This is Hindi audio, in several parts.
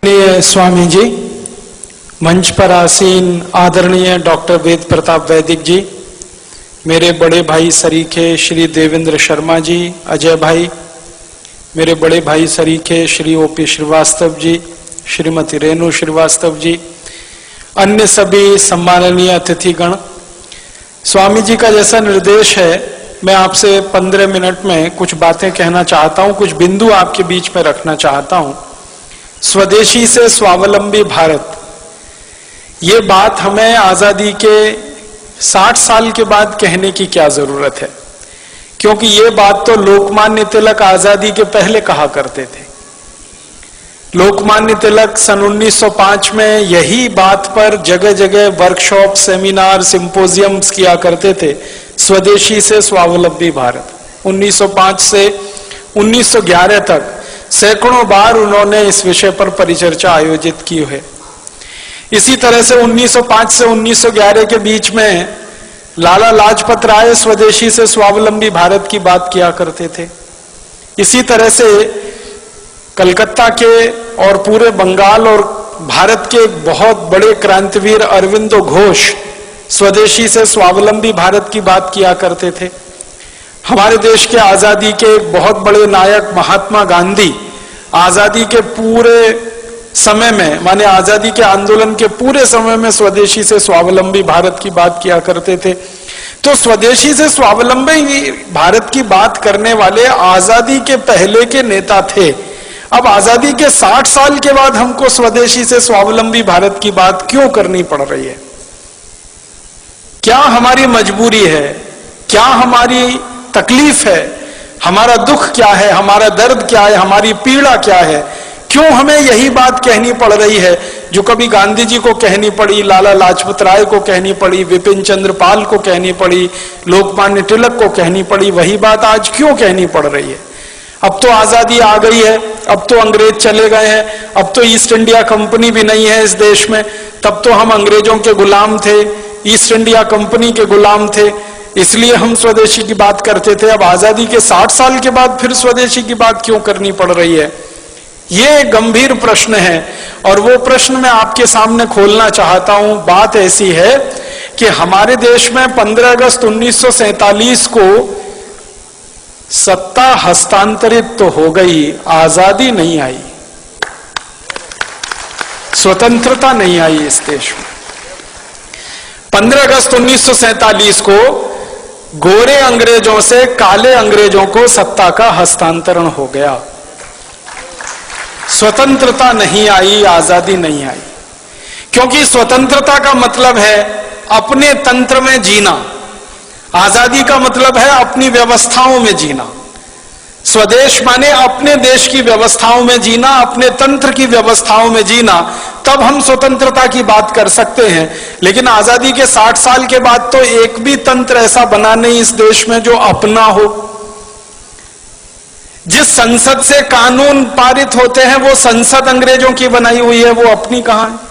स्वामी जी, मंच पर आसीन आदरणीय डॉक्टर वेद प्रताप वैदिक जी, मेरे बड़े भाई सरीखे श्री देवेंद्र शर्मा जी, अजय भाई, मेरे बड़े भाई सरीखे श्री ओपी श्रीवास्तव जी, श्रीमती रेणु श्रीवास्तव जी, अन्य सभी सम्माननीय अतिथिगण, स्वामी जी का जैसा निर्देश है, मैं आपसे 15 मिनट में कुछ बातें कहना चाहता हूं, कुछ बिंदु आपके बीच में रखना चाहता हूं। स्वदेशी से स्वावलंबी भारत, ये बात हमें आजादी के 60 साल के बाद कहने की क्या जरूरत है, क्योंकि ये बात तो लोकमान्य तिलक आजादी के पहले कहा करते थे। लोकमान्य तिलक सन 1905 में यही बात पर जगह जगह वर्कशॉप, सेमिनार, सिंपोजियम्स किया करते थे, स्वदेशी से स्वावलंबी भारत। 1905 से 1911 तक सैकड़ों बार उन्होंने इस विषय पर परिचर्चा आयोजित की है। इसी तरह से 1905 से 1911 के बीच में लाला लाजपत राय स्वदेशी से स्वावलंबी भारत की बात किया करते थे। इसी तरह से कलकत्ता के और पूरे बंगाल और भारत के एक बहुत बड़े क्रांतिवीर अरविंदो घोष स्वदेशी से स्वावलंबी भारत की बात किया करते थे। हमारे देश के आजादी के एक बहुत बड़े नायक महात्मा गांधी आजादी के पूरे समय में, माने आजादी के आंदोलन के पूरे समय में स्वदेशी से स्वावलंबी भारत की बात किया करते थे। तो स्वदेशी से स्वावलंबी भारत की बात करने वाले आजादी के पहले के नेता थे। अब आजादी के 60 साल के बाद हमको स्वदेशी से स्वावलंबी भारत की बात क्यों करनी पड़ रही है? क्या हमारी मजबूरी है? क्या हमारी तकलीफ है? हमारा दुख क्या है? हमारा दर्द क्या है? हमारी पीड़ा क्या है? क्यों हमें यही बात कहनी पड़ रही है जो कभी गांधी जी को कहनी पड़ी, लाला लाजपत राय को कहनी पड़ी, विपिन चंद्र पाल को कहनी पड़ी, लोकमान्य तिलक को कहनी पड़ी, वही बात आज क्यों कहनी पड़ रही है? अब तो आजादी आ गई है, अब तो अंग्रेज चले गए हैं, अब तो ईस्ट इंडिया कंपनी भी नहीं है इस देश में, तब तो हम अंग्रेजों के गुलाम थे, ईस्ट इंडिया कंपनी के गुलाम थे, इसलिए हम स्वदेशी की बात करते थे। अब आजादी के 60 साल के बाद फिर स्वदेशी की बात क्यों करनी पड़ रही है? ये गंभीर प्रश्न है और वो प्रश्न मैं आपके सामने खोलना चाहता हूं। बात ऐसी है कि हमारे देश में 15 अगस्त 1947 को सत्ता हस्तांतरित तो हो गई, आजादी नहीं आई, स्वतंत्रता नहीं आई इस देश में। 15 अगस्त 1947 को गोरे अंग्रेजों से काले अंग्रेजों को सत्ता का हस्तांतरण हो गया। स्वतंत्रता नहीं आई, आजादी नहीं आई, क्योंकि स्वतंत्रता का मतलब है अपने तंत्र में जीना, आजादी का मतलब है अपनी व्यवस्थाओं में जीना। स्वदेश माने अपने देश की व्यवस्थाओं में जीना, अपने तंत्र की व्यवस्थाओं में जीना, तब हम स्वतंत्रता की बात कर सकते हैं। लेकिन आजादी के 60 साल के बाद तो एक भी तंत्र ऐसा बना नहीं इस देश में जो अपना हो। जिस संसद से कानून पारित होते हैं वो संसद अंग्रेजों की बनाई हुई है, वो अपनी कहां है?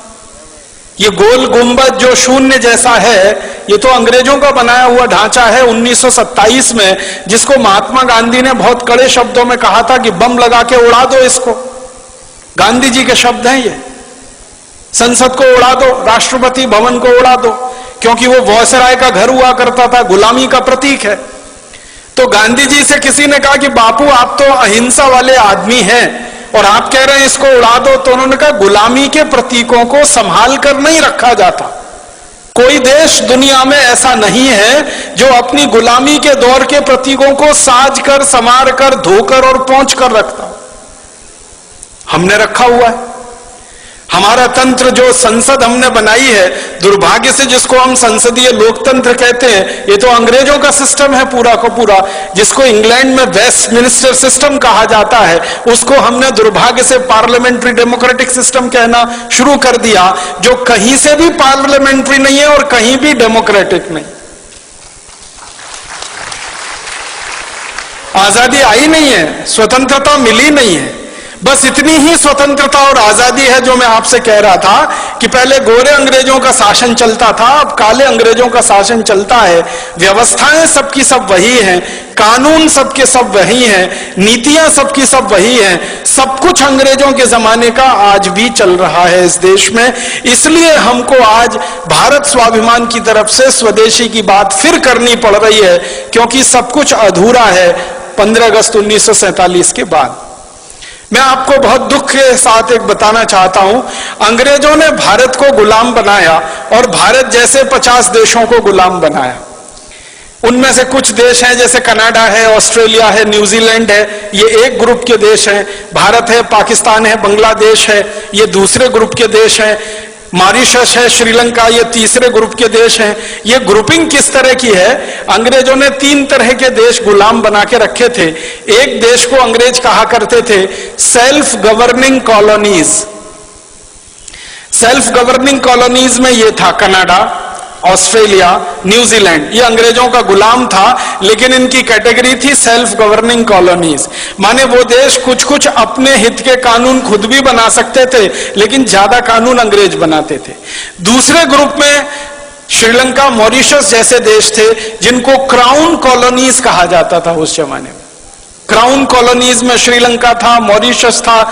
ये गोल गुंबद जो शून्य जैसा है, ये तो अंग्रेजों का बनाया हुआ ढांचा है 1927 में, जिसको महात्मा गांधी ने बहुत कड़े शब्दों में कहा था कि बम लगा के उड़ा दो इसको। गांधी जी के शब्द हैं ये। संसद को उड़ा दो, राष्ट्रपति भवन को उड़ा दो, क्योंकि वो वॉयसराय का घर हुआ करता था, गुलामी का प्रतीक है। तो गांधी जी से किसी ने कहा कि बापू आप तो अहिंसा वाले आदमी हैं और आप कह रहे हैं इसको उड़ा दो, तो उन्होंने कहा गुलामी के प्रतीकों को संभाल कर नहीं रखा जाता। कोई देश दुनिया में ऐसा नहीं है जो अपनी गुलामी के दौर के प्रतीकों को साज कर, संवार कर, धोकर और पोंछ कर रखता। हमने रखा हुआ है। हमारा तंत्र जो संसद हमने बनाई है, दुर्भाग्य से जिसको हम संसदीय लोकतंत्र कहते हैं, ये तो अंग्रेजों का सिस्टम है पूरा का पूरा, जिसको इंग्लैंड में वेस्टमिनिस्टर सिस्टम कहा जाता है, उसको हमने दुर्भाग्य से पार्लियामेंट्री डेमोक्रेटिक सिस्टम कहना शुरू कर दिया, जो कहीं से भी पार्लियामेंट्री नहीं है और कहीं भी डेमोक्रेटिक नहीं। आजादी आई नहीं है, स्वतंत्रता मिली नहीं है। बस इतनी ही स्वतंत्रता और आजादी है जो मैं आपसे कह रहा था कि पहले गोरे अंग्रेजों का शासन चलता था, अब काले अंग्रेजों का शासन चलता है। व्यवस्थाएं सबकी सब वही हैं, कानून सबके सब वही हैं, नीतियां सबकी सब वही हैं, सब कुछ अंग्रेजों के जमाने का आज भी चल रहा है इस देश में। इसलिए हमको आज भारत स्वाभिमान की तरफ से स्वदेशी की बात फिर करनी पड़ रही है, क्योंकि सब कुछ अधूरा है 15 अगस्त 1947 के बाद। मैं आपको बहुत दुख के साथ एक बताना चाहता हूं, अंग्रेजों ने भारत को गुलाम बनाया और भारत जैसे 50 देशों को गुलाम बनाया। उनमें से कुछ देश हैं जैसे कनाडा है, ऑस्ट्रेलिया है, न्यूजीलैंड है, ये एक ग्रुप के देश हैं। भारत है, पाकिस्तान है, बांग्लादेश है, ये दूसरे ग्रुप के देश हैं। मॉरिशस है, श्रीलंका, ये तीसरे ग्रुप के देश हैं। ये ग्रुपिंग किस तरह की है? अंग्रेजों ने 3 तरह के देश गुलाम बना के रखे थे। एक देश को अंग्रेज कहा करते थे self governing colonies. Self governing colonies में ये था कनाडा, ऑस्ट्रेलिया, न्यूजीलैंड, ये अंग्रेजों का गुलाम था, लेकिन इनकी कैटेगरी थी सेल्फ गवर्निंग कॉलोनीज। माने वो देश कुछ कुछ अपने हित के कानून खुद भी बना सकते थे, लेकिन ज्यादा कानून अंग्रेज बनाते थे। दूसरे ग्रुप में श्रीलंका, मॉरिशस जैसे देश थे, जिनको क्राउन कॉलोनीज कहा जाता था उस जमाने में। क्राउन कॉलोनीज में श्रीलंका था, मॉरिशस था,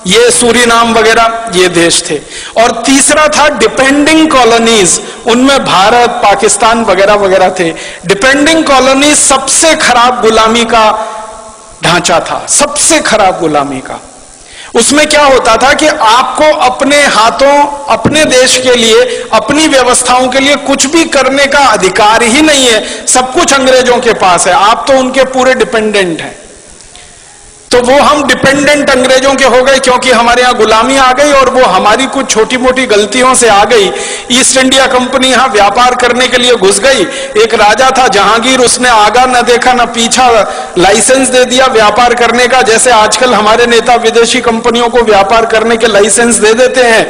ये सूरीनाम वगैरह ये देश थे। और तीसरा था डिपेंडिंग कॉलोनीज, उनमें भारत, पाकिस्तान वगैरह वगैरह थे। डिपेंडिंग कॉलोनीज सबसे खराब गुलामी का ढांचा था, सबसे खराब गुलामी का। उसमें क्या होता था कि आपको अपने हाथों, अपने देश के लिए, अपनी व्यवस्थाओं के लिए कुछ भी करने का अधिकार ही नहीं है, सब कुछ अंग्रेजों के पास है, आप तो उनके पूरे डिपेंडेंट हैं। तो वो हम डिपेंडेंट अंग्रेजों के हो गए, क्योंकि हमारे यहां गुलामी आ गई और वो हमारी कुछ छोटी मोटी गलतियों से आ गई। ईस्ट इंडिया कंपनी यहां व्यापार करने के लिए घुस गई। एक राजा था जहांगीर, उसने आगा न देखा न पीछा, लाइसेंस दे दिया व्यापार करने का। जैसे आजकल हमारे नेता विदेशी कंपनियों को व्यापार करने के लाइसेंस दे देते हैं,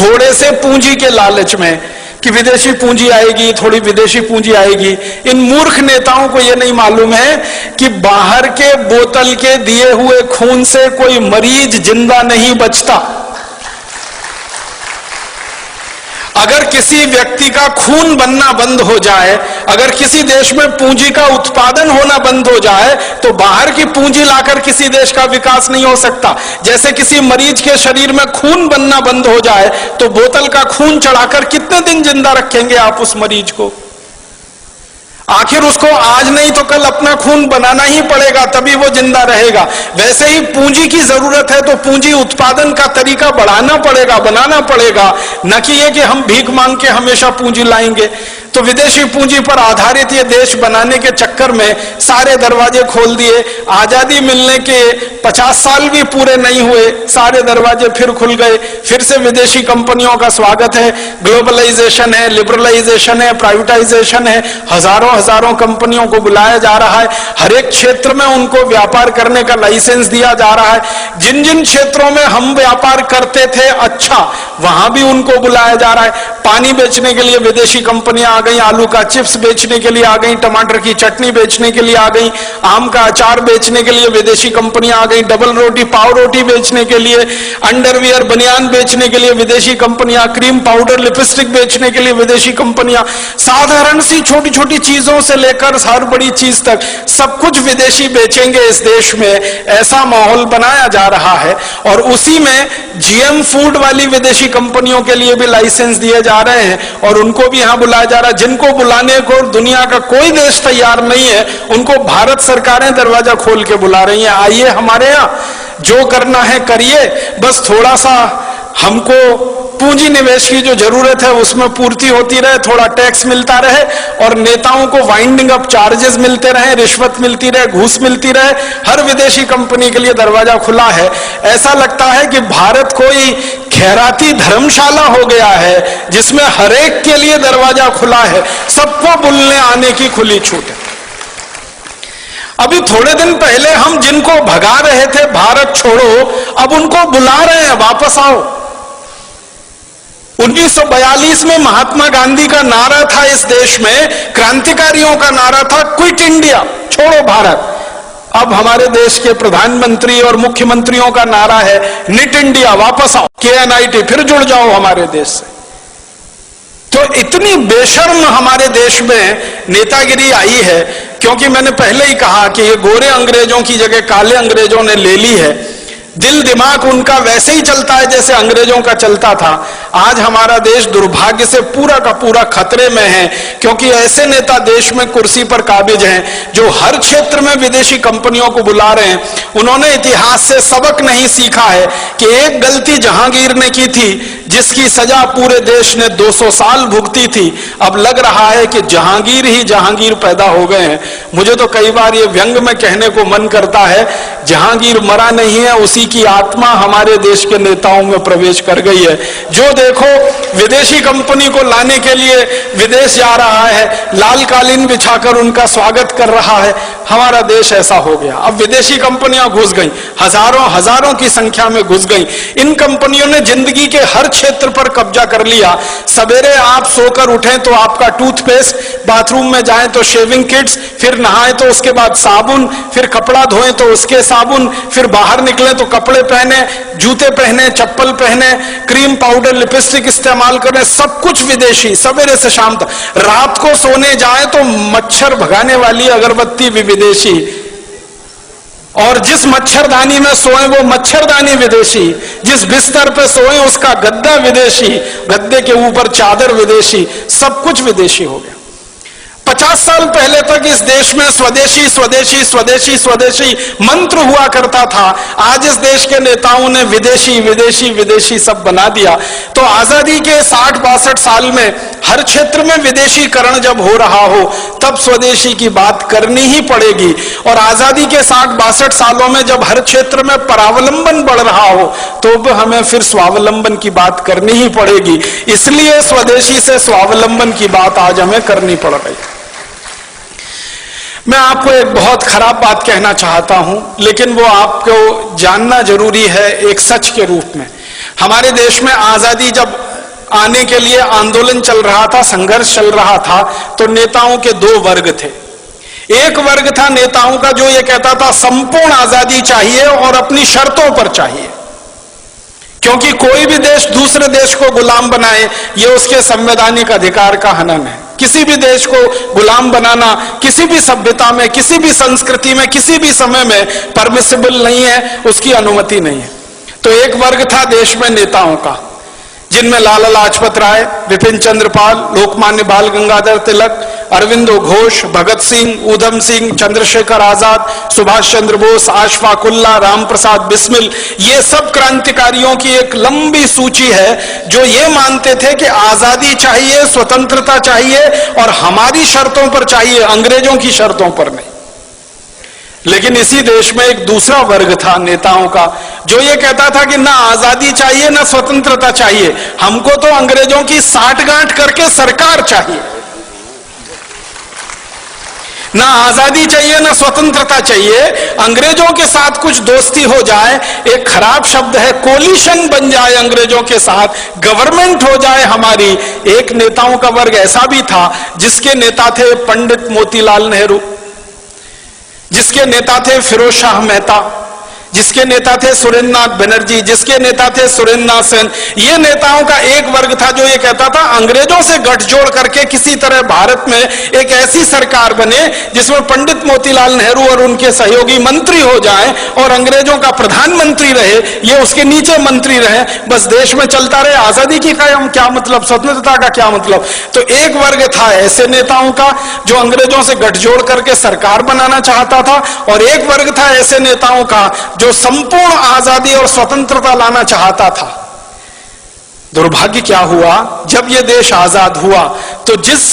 थोड़े से पूंजी के लालच में कि विदेशी पूंजी आएगी, थोड़ी विदेशी पूंजी आएगी। इन मूर्ख नेताओं को यह नहीं मालूम है कि बाहर के बोतल के दिए हुए खून से कोई मरीज जिंदा नहीं बचता। अगर किसी व्यक्ति का खून बनना बंद हो जाए, अगर किसी देश में पूंजी का उत्पादन होना बंद हो जाए, तो बाहर की पूंजी लाकर किसी देश का विकास नहीं हो सकता। जैसे किसी मरीज के शरीर में खून बनना बंद हो जाए, तो बोतल का खून चढ़ाकर कितने दिन जिंदा रखेंगे आप उस मरीज को? आखिर उसको आज नहीं तो कल अपना खून बनाना ही पड़ेगा, तभी वो जिंदा रहेगा। वैसे ही पूंजी की जरूरत है, तो पूंजी उत्पादन का तरीका बढ़ाना पड़ेगा, बनाना पड़ेगा, न कि ये कि हम भीख मांग के हमेशा पूंजी लाएंगे। तो विदेशी पूंजी पर आधारित ये देश बनाने के चक्कर में सारे दरवाजे खोल दिए। आजादी मिलने के 50 साल भी पूरे नहीं हुए, सारे दरवाजे फिर खुल गए। फिर से विदेशी कंपनियों का स्वागत है, ग्लोबलाइजेशन है, लिबरलाइजेशन है, प्राइवेटाइजेशन है, हजारों हजारों कंपनियों को बुलाया जा रहा है। हर एक क्षेत्र में उनको व्यापार करने का लाइसेंस दिया जा रहा है। जिन जिन क्षेत्रों में हम व्यापार करते थे अच्छा, वहां भी उनको बुलाया जा रहा है। पानी बेचने के लिए विदेशी कंपनियां आ गई, आलू का चिप्स बेचने के लिए आ गई, टमाटर की चटनी बेचने के लिए आ गई, आम का अचार बेचने के लिए विदेशी कंपनियां आ गई, डबल रोटी, पाव रोटी बेचने के लिए, अंडरवियर, बनियान बेचने के लिए विदेशी कंपनियां, क्रीम पाउडर, लिपस्टिक बेचने के लिए विदेशी कंपनियां। साधारण सी छोटी छोटी चीजों से लेकर हर बड़ी चीज तक सब कुछ विदेशी बेचेंगे इस देश में, ऐसा माहौल बनाया जा रहा है। और उसी में जीएम फूड वाली विदेशी कंपनियों के लिए भी लाइसेंस दिए जा रहे हैं और उनको भी यहां बुलाया जा रहा है। जिनको बुलाने को दुनिया का कोई देश तैयार नहीं है, उनको भारत सरकारें दरवाजा खोल के बुला रही हैं, आइए हमारे यहां, जो करना है करिए, बस थोड़ा सा हमको पूंजी निवेश की जो जरूरत है उसमें पूर्ति होती रहे, थोड़ा टैक्स मिलता रहे और नेताओं को वाइंडिंग अप चार्जेस मिलते रहे, रिश्वत मिलती रहे, घूस मिलती रहे। हर विदेशी कंपनी के लिए दरवाजा खुला है। ऐसा लगता है कि भारत कोई खैराती धर्मशाला हो गया है जिसमें हर एक के लिए दरवाजा खुला है, सबको बुलने आने की खुली छूट है। अभी थोड़े दिन पहले हम जिनको भगा रहे थे भारत छोड़ो, अब उनको बुला रहे हैं वापस आओ। 1942 में महात्मा गांधी का नारा था इस देश में, क्रांतिकारियों का नारा था क्विट इंडिया, छोड़ो भारत। अब हमारे देश के प्रधानमंत्री और मुख्यमंत्रियों का नारा है निट इंडिया, वापस आओ, KNIT, फिर जुड़ जाओ हमारे देश से। तो इतनी बेशर्म हमारे देश में नेतागिरी आई है, क्योंकि मैंने पहले ही कहा कि ये गोरे अंग्रेजों की जगह काले अंग्रेजों ने ले ली है। दिल दिमाग उनका वैसे ही चलता है जैसे अंग्रेजों का चलता था। आज हमारा देश दुर्भाग्य से पूरा का पूरा खतरे में है, क्योंकि ऐसे नेता देश में कुर्सी पर काबिज हैं जो हर क्षेत्र में विदेशी कंपनियों को बुला रहे हैं। उन्होंने इतिहास से सबक नहीं सीखा है कि एक गलती जहांगीर ने की थी जिसकी सजा पूरे देश ने 200 साल भुगती थी। अब लग रहा है कि जहांगीर ही जहांगीर पैदा हो गए हैं। मुझे तो कई बार ये व्यंग में कहने को मन करता है, जहांगीर मरा नहीं है, उसी की आत्मा हमारे देश के नेताओं में प्रवेश कर गई है। जो देखो विदेशी कंपनी को लाने के लिए विदेश जा रहा है, लाल कालीन बिछाकर उनका स्वागत कर रहा है। हमारा देश ऐसा हो गया। अब विदेशी कंपनियां घुस गई, हजारों हजारों की संख्या में घुस गई। इन कंपनियों ने जिंदगी के हर क्षेत्र पर कब्जा कर लिया। सवेरे आप सोकर उठें तो आपका टूथपेस्ट, बाथरूम में जाएं तो शेविंग किट्स, फिर नहाएं तो उसके बाद साबुन, फिर कपड़ा धोएं तो उसके साबुन, फिर बाहर निकलें तो कपड़े पहने, जूते पहने, चप्पल पहने, क्रीम पाउडर लिपस्टिक इस्तेमाल करें, सब कुछ विदेशी। सवेरे से शाम तक, रात को सोने जाए तो मच्छर भगाने वाली अगरबत्ती भी विदेशी, और जिस मच्छरदानी में सोए वो मच्छरदानी विदेशी, जिस बिस्तर पे सोए उसका गद्दा विदेशी, गद्दे के ऊपर चादर विदेशी, सब कुछ विदेशी हो गया। 50 साल पहले तक इस देश में स्वदेशी स्वदेशी स्वदेशी स्वदेशी मंत्र हुआ करता था। आज इस देश के नेताओं ने विदेशी विदेशी विदेशी सब बना दिया। तो आजादी के 60-62 साल में हर क्षेत्र में विदेशीकरण जब हो रहा हो तब स्वदेशी की बात करनी ही पड़ेगी। और आजादी के 60-62 सालों में जब हर क्षेत्र में परावलंबन बढ़ रहा हो तो हमें फिर स्वावलंबन की बात करनी ही पड़ेगी। इसलिए स्वदेशी से स्वावलंबन की बात आज हमें करनी पड़ रही है। मैं आपको एक बहुत खराब बात कहना चाहता हूं, लेकिन वो आपको जानना जरूरी है एक सच के रूप में। हमारे देश में आजादी जब आने के लिए आंदोलन चल रहा था, संघर्ष चल रहा था, तो नेताओं के 2 वर्ग थे। एक वर्ग था नेताओं का जो ये कहता था संपूर्ण आजादी चाहिए और अपनी शर्तों पर चाहिए, क्योंकि कोई भी देश दूसरे देश को गुलाम बनाए ये उसके संवैधानिक अधिकार का हनन है। किसी भी देश को गुलाम बनाना किसी भी सभ्यता में, किसी भी संस्कृति में, किसी भी समय में परमिसिबल नहीं है, उसकी अनुमति नहीं है। तो एक वर्ग था देश में नेताओं का, जिनमें लाला लाजपत राय, विपिन चंद्र पाल, लोकमान्य बाल गंगाधर तिलक, अरविंदो घोष, भगत सिंह, ऊधम सिंह, चंद्रशेखर आजाद, सुभाष चंद्र बोस, अशफाक उल्लाह, राम प्रसाद बिस्मिल, ये सब क्रांतिकारियों की एक लंबी सूची है जो ये मानते थे कि आजादी चाहिए, स्वतंत्रता चाहिए और हमारी शर्तों पर चाहिए, अंग्रेजों की शर्तों पर नहीं। लेकिन इसी देश में एक दूसरा वर्ग था नेताओं का जो ये कहता था कि ना आजादी चाहिए ना स्वतंत्रता चाहिए, हमको तो अंग्रेजों की साठगांठ करके सरकार चाहिए। ना आजादी चाहिए ना स्वतंत्रता चाहिए, अंग्रेजों के साथ कुछ दोस्ती हो जाए, एक खराब शब्द है कोलिशन बन जाए अंग्रेजों के साथ, गवर्नमेंट हो जाए हमारी। एक नेताओं का वर्ग ऐसा भी था जिसके नेता थे पंडित मोतीलाल नेहरू, जिसके नेता थे फिरोज शाह मेहता, जिसके नेता थे सुरेंद्रनाथ बनर्जी, जिसके नेता थे सुरेंद्रनाथ सेन। ये नेताओं का एक वर्ग था जो ये कहता था अंग्रेजों से गठजोड़ करके किसी तरह भारत में एक ऐसी सरकार बने जिसमें पंडित मोतीलाल नेहरू और उनके सहयोगी मंत्री हो जाएं और अंग्रेजों का प्रधानमंत्री रहे, ये उसके नीचे मंत्री रहे, बस देश में चलता रहे। आजादी की क्या मतलब, स्वतंत्रता का क्या मतलब। तो एक वर्ग था ऐसे नेताओं का जो अंग्रेजों से गठजोड़ करके सरकार बनाना चाहता था, और एक वर्ग था ऐसे नेताओं का जो संपूर्ण आजादी और स्वतंत्रता लाना चाहता था। दुर्भाग्य क्या हुआ, जब यह देश आजाद हुआ तो जिस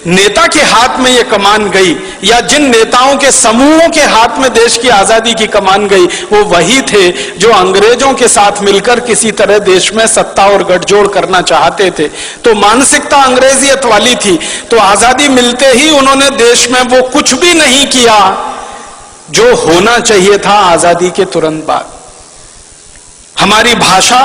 नेता के हाथ में यह कमान गई या जिन नेताओं के समूहों के हाथ में देश की आजादी की कमान गई, वो वही थे जो अंग्रेजों के साथ मिलकर किसी तरह देश में सत्ता और गठजोड़ करना चाहते थे। तो मानसिकता अंग्रेजियत वाली थी। तो आजादी मिलते ही उन्होंने देश में वो कुछ भी नहीं किया जो होना चाहिए था आजादी के तुरंत बाद। हमारी भाषा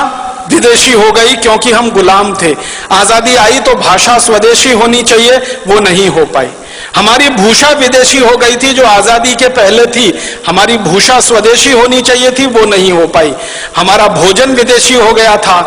विदेशी हो गई क्योंकि हम गुलाम थे। आजादी आई तो भाषा स्वदेशी होनी चाहिए, वो नहीं हो पाई। हमारी भूषा विदेशी हो गई थी जो आजादी के पहले थी, हमारी भूषा स्वदेशी होनी चाहिए थी, वो नहीं हो पाई। हमारा भोजन विदेशी हो गया था,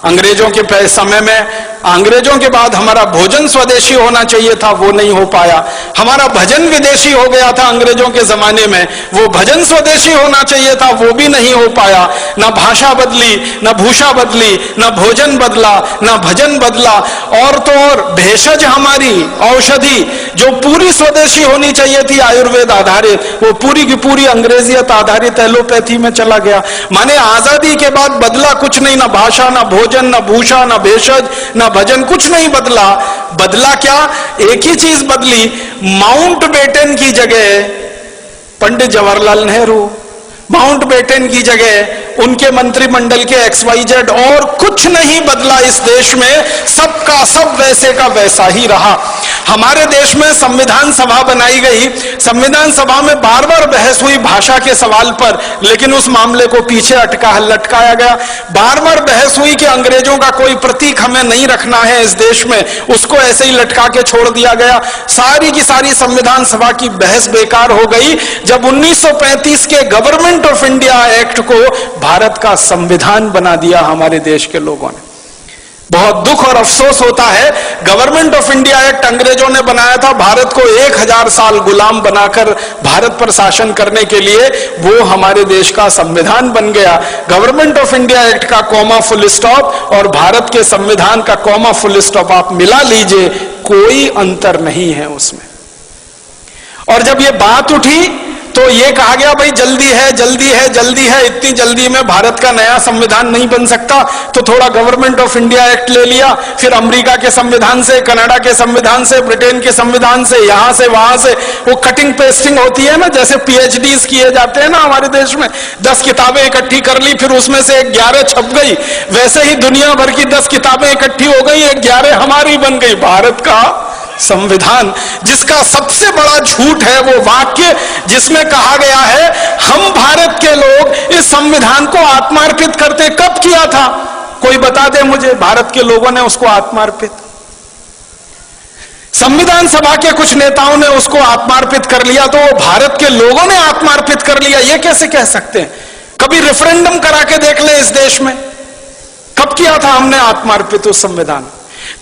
अंग्रेजों के समय में अंग्रेजों के बाद हमारा भोजन स्वदेशी होना चाहिए था, वो नहीं हो पाया। हमारा भजन विदेशी हो गया था अंग्रेजों के जमाने में, वो भजन स्वदेशी होना चाहिए था, वो भी नहीं हो पाया। ना भाषा बदली, ना भूषा बदली, ना भोजन बदला, ना भजन बदला। और तो और भेषज हमारी औषधि जो पूरी स्वदेशी होनी चाहिए थी आयुर्वेद आधारित, वो पूरी की पूरी अंग्रेजियत आधारित एलोपैथी में चला गया। माने आजादी के बाद बदला कुछ नहीं, ना भाषा, ना भोजन, ना भूषा, ना भेषज, ना भजन, कुछ नहीं बदला। बदला क्या? एक ही चीज बदली, माउंटबेटन की जगह पंडित जवाहरलाल नेहरू, माउंटबेटन की जगह उनके मंत्रिमंडल के XYZ, और कुछ नहीं बदला इस देश में, सबका सब वैसे का वैसा ही रहा। हमारे देश में संविधान सभा बनाई गई, संविधान सभा में बार बार बहस हुई भाषा के सवाल पर, लेकिन उस मामले को पीछे लटकाया गया। बार बार बहस हुई कि अंग्रेजों का कोई प्रतीक हमें नहीं रखना है इस देश में, उसको ऐसे ही लटका के छोड़ दिया गया। सारी की सारी संविधान सभा की बहस बेकार हो गई जब 1935 के गवर्नमेंट ऑफ इंडिया एक्ट को भारत का संविधान बना दिया हमारे देश के लोगों ने। बहुत दुख और अफसोस होता है, गवर्नमेंट ऑफ इंडिया एक्ट अंग्रेजों ने बनाया था भारत को 1000 साल गुलाम बनाकर भारत पर शासन करने के लिए, वो हमारे देश का संविधान बन गया। गवर्नमेंट ऑफ इंडिया एक्ट का कॉमा फुल स्टॉप और भारत के संविधान का कॉमा फुल स्टॉप आप मिला लीजिए, कोई अंतर नहीं है उसमें। और जब ये बात उठी तो ये कहा गया भाई जल्दी है, जल्दी है, जल्दी है, इतनी जल्दी में भारत का नया संविधान नहीं बन सकता, तो थोड़ा गवर्नमेंट ऑफ इंडिया एक्ट ले लिया, फिर अमेरिका के संविधान से, कनाडा के संविधान से, ब्रिटेन के संविधान से, यहां से वहां से, वो कटिंग पेस्टिंग होती है ना, जैसे PhDs किए जाते हैं ना हमारे देश में, 10 किताबें इकट्ठी कर ली, फिर उसमें से 11 छप गई, वैसे ही दुनिया भर की 10 किताबें इकट्ठी हो गई, 11 हमारी बन गई। भारत का संविधान, जिसका सबसे बड़ा झूठ है वो वाक्य जिसमें कहा गया है हम भारत के लोग इस संविधान को आत्मार्पित करते। कब किया था? कोई बता दे मुझे, भारत के लोगों ने उसको आत्मार्पित? संविधान सभा के कुछ नेताओं ने उसको आत्मार्पित कर लिया, तो वो भारत के लोगों ने आत्मार्पित कर लिया, ये कैसे कह सकते हैं? कभी रेफरेंडम करा के देख ले इस देश में, कब किया था हमने आत्मार्पित उस संविधान?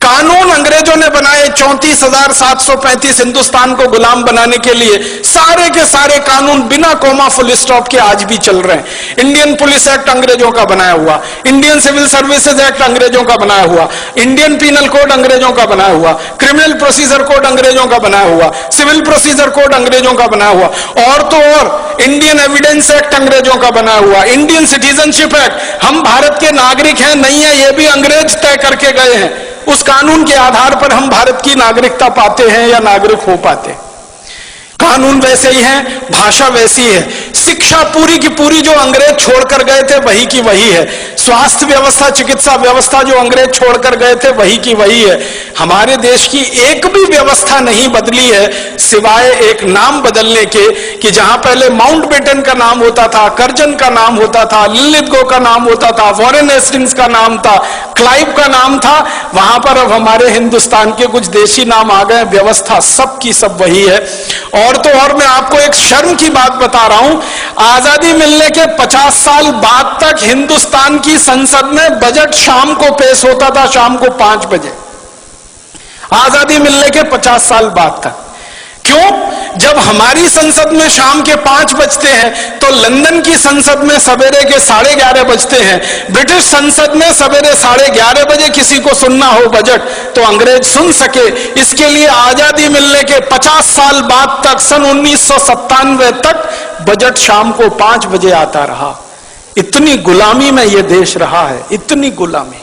कानून अंग्रेजों ने बनाए 34,735 हिंदुस्तान को गुलाम बनाने के लिए, सारे के सारे कानून बिना कोमा फुल स्टॉप के आज भी चल रहे हैं। इंडियन पुलिस एक्ट अंग्रेजों का बनाया हुआ, इंडियन सिविल सर्विसेज एक्ट अंग्रेजों का बनाया हुआ, इंडियन पीनल कोड अंग्रेजों का बनाया हुआ, क्रिमिनल प्रोसीजर कोड अंग्रेजों का बनाया हुआ, सिविल प्रोसीजर कोड अंग्रेजों का बनाया हुआ, और तो और इंडियन एविडेंस एक्ट अंग्रेजों का बनाया हुआ, इंडियन सिटीजनशिप एक्ट, हम भारत के नागरिक हैं नहीं है ये भी अंग्रेज तय करके गए हैं। उस कानून के आधार पर हम भारत की नागरिकता पाते हैं या नागरिक हो पाते हैं। कानून वैसे ही है, भाषा वैसी है, शिक्षा पूरी की पूरी जो अंग्रेज छोड़कर गए थे वही की वही है, स्वास्थ्य व्यवस्था, चिकित्सा व्यवस्था जो अंग्रेज छोड़कर गए थे वही की वही है। हमारे देश की एक भी व्यवस्था नहीं बदली है सिवाय एक नाम बदलने के, कि जहां पहले माउंटबेटन का नाम होता था, कर्जन का नाम होता था, लिलिथगो का नाम होता था, वॉरेन हेस्टिंग्स का नाम था, क्लाइव का नाम था, वहां पर अब हमारे हिंदुस्तान के कुछ देशी नाम आ गए, व्यवस्था सब की सब वही है। और तो और मैं आपको एक शर्म की बात बता रहा हूं, आजादी मिलने के 50 साल बाद तक हिंदुस्तान की संसद में बजट शाम को पेश होता था, शाम को 5 बजे, आजादी मिलने के 50 साल बाद तक। क्यों? जब हमारी संसद में शाम के 5 बजते हैं तो लंदन की संसद में सवेरे के 11:30 बजते हैं। ब्रिटिश संसद में सवेरे 11:30 बजे किसी को सुनना हो बजट तो अंग्रेज सुन सके, इसके लिए आजादी मिलने के 50 साल बाद तक, सन 1997 तक बजट शाम को 5 बजे आता रहा। इतनी गुलामी में यह देश रहा है, इतनी गुलामी।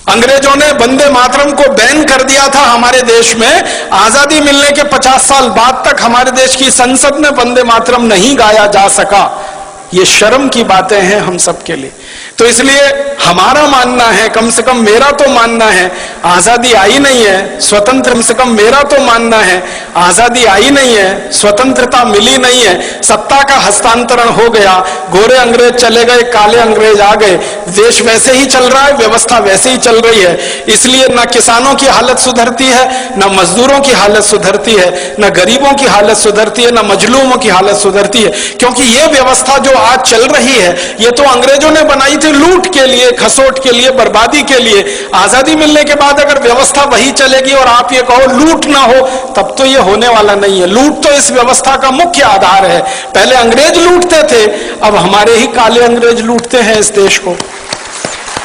अंग्रेजों ने वंदे मातरम को बैन कर दिया था हमारे देश में, आजादी मिलने के 50 साल बाद तक हमारे देश की संसद में वंदे मातरम नहीं गाया जा सका। ये शर्म की बातें हैं हम सब के लिए। तो इसलिए हमारा मानना है, कम से कम मेरा तो मानना है, आजादी आई नहीं है, स्वतंत्र, कम से कम मेरा तो मानना है, आजादी आई नहीं है, स्वतंत्रता मिली नहीं है, सत्ता का हस्तांतरण हो गया, गोरे अंग्रेज चले गए, काले अंग्रेज आ गए, देश वैसे ही चल रहा है, व्यवस्था वैसे ही चल रही है। इसलिए न किसानों की हालत सुधरती है, न मजदूरों की हालत सुधरती है, न गरीबों की हालत सुधरती है, न मजलूमों की हालत सुधरती है, क्योंकि ये व्यवस्था जो आज चल रही है ये तो अंग्रेजों ने बना बनाई थी लूट के लिए, खसोट के लिए, बर्बादी के लिए। आजादी मिलने के बाद अगर व्यवस्था वही चलेगी और आप ये कहो लूट ना हो, तब तो ये होने वाला नहीं है। लूट तो इस व्यवस्था का मुख्य आधार है। पहले अंग्रेज लूटते थे, अब हमारे ही काले अंग्रेज लूटते हैं इस देश को।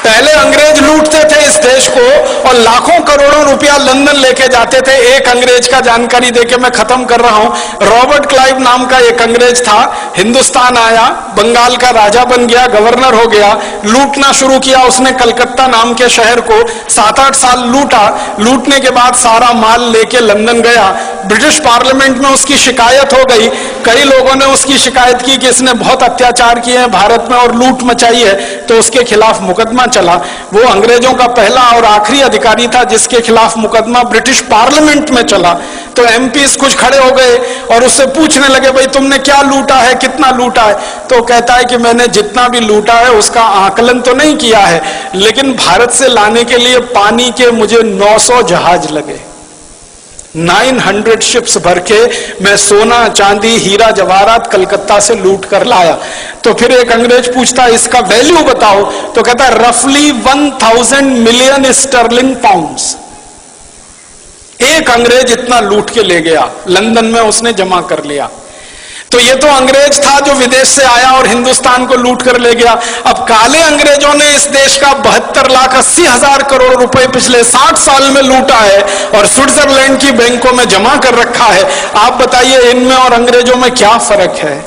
पहले अंग्रेज लूटते थे इस देश को और लाखों करोड़ों रुपया लंदन लेके जाते थे। एक अंग्रेज का जानकारी देके मैं खत्म कर रहा हूं। रॉबर्ट क्लाइव नाम का एक अंग्रेज था, हिंदुस्तान आया, बंगाल का राजा बन गया, गवर्नर हो गया, लूटना शुरू किया उसने कलकत्ता नाम के शहर को। 7-8 साल लूटा। लूटने के बाद सारा माल लेके लंदन गया। ब्रिटिश पार्लियामेंट में उसकी शिकायत हो गई। कई लोगों ने उसकी शिकायत की कि इसने बहुत अत्याचार किए हैं भारत में और लूट मचाई है, तो उसके खिलाफ मुकदमा चला। वो अंग्रेजों का पहला और आखिरी अधिकारी था जिसके खिलाफ मुकदमा ब्रिटिश पार्लियामेंट में चला। तो एमपीस कुछ खड़े हो गए और उससे पूछने लगे, भाई तुमने क्या लूटा है, कितना लूटा है? तो कहता है कि मैंने जितना भी लूटा है उसका आकलन तो नहीं किया है, लेकिन भारत से लाने के लिए पानी के मुझे 900 जहाज लगे, 900 शिप्स भर के मैं सोना, चांदी, हीरा जवाहरात कलकत्ता से लूट कर लाया। तो फिर एक अंग्रेज पूछता है इसका वैल्यू बताओ, तो कहता है रफली 1000 मिलियन स्टर्लिंग पाउंड्स। एक अंग्रेज इतना लूट के ले गया, लंदन में उसने जमा कर लिया। तो ये तो अंग्रेज था जो विदेश से आया और हिंदुस्तान को लूट कर ले गया। अब काले अंग्रेजों ने इस देश का 72,80,000 करोड़ रुपए पिछले 60 साल में लूटा है और स्विट्जरलैंड की बैंकों में जमा कर रखा है। आप बताइए इनमें और अंग्रेजों में क्या फर्क है?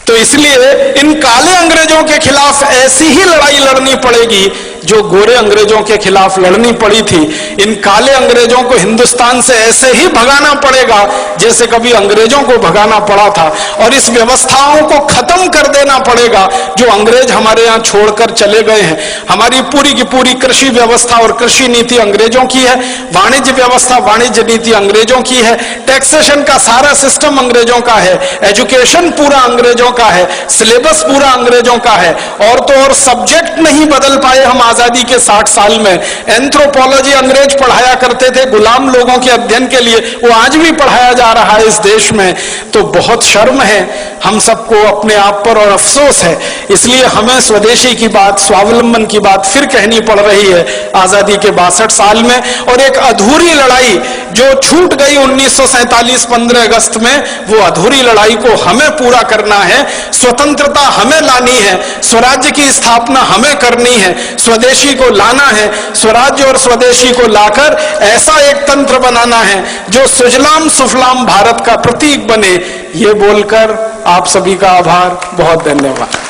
तो इसलिए इन काले अंग्रेजों के खिलाफ ऐसी ही लड़ाई लड़नी पड़ेगी जो गोरे अंग्रेजों के खिलाफ लड़नी पड़ी थी। इन काले अंग्रेजों को हिंदुस्तान से ऐसे ही भगाना पड़ेगा जैसे कभी अंग्रेजों को भगाना पड़ा था, और इस व्यवस्थाओं को खत्म कर देना पड़ेगा जो अंग्रेज हमारे यहाँ छोड़कर चले गए हैं। हमारी पूरी की पूरी कृषि व्यवस्था और कृषि नीति अंग्रेजों की है, वाणिज्य व्यवस्था, वाणिज्य नीति अंग्रेजों की है, टैक्सेशन का सारा सिस्टम अंग्रेजों का है, एजुकेशन पूरा अंग्रेजों का है, सिलेबस पूरा अंग्रेजों का है। और तो और सब्जेक्ट नहीं बदल पाए हम आजादी के 60 साल में। एंथ्रोपोलॉजी अंग्रेज पढ़ाया करते थे गुलाम लोगों के अध्ययन के लिए, वो आज भी पढ़ाया जा रहा है इस देश में। तो बहुत शर्म है हम सबको अपने आप पर और अफसोस है। इसलिए हमें स्वदेशी की बात, स्वावलंबन की बात फिर कहनी पड़ रही है आजादी के 62 साल में। और एक अधूरी लड़ाई जो छूट गई 1947 15 अगस्त में, वो अधूरी लड़ाई को हमें पूरा करना है। स्वतंत्रता हमें लानी है, स्वराज्य की स्थापना हमें करनी है, स्वदेशी को लाना है, स्वराज्य और स्वदेशी को लाकर ऐसा एक तंत्र बनाना है जो सुजलाम सुफलाम भारत का प्रतीक बने। ये बोलकर आप सभी का आभार, बहुत धन्यवाद।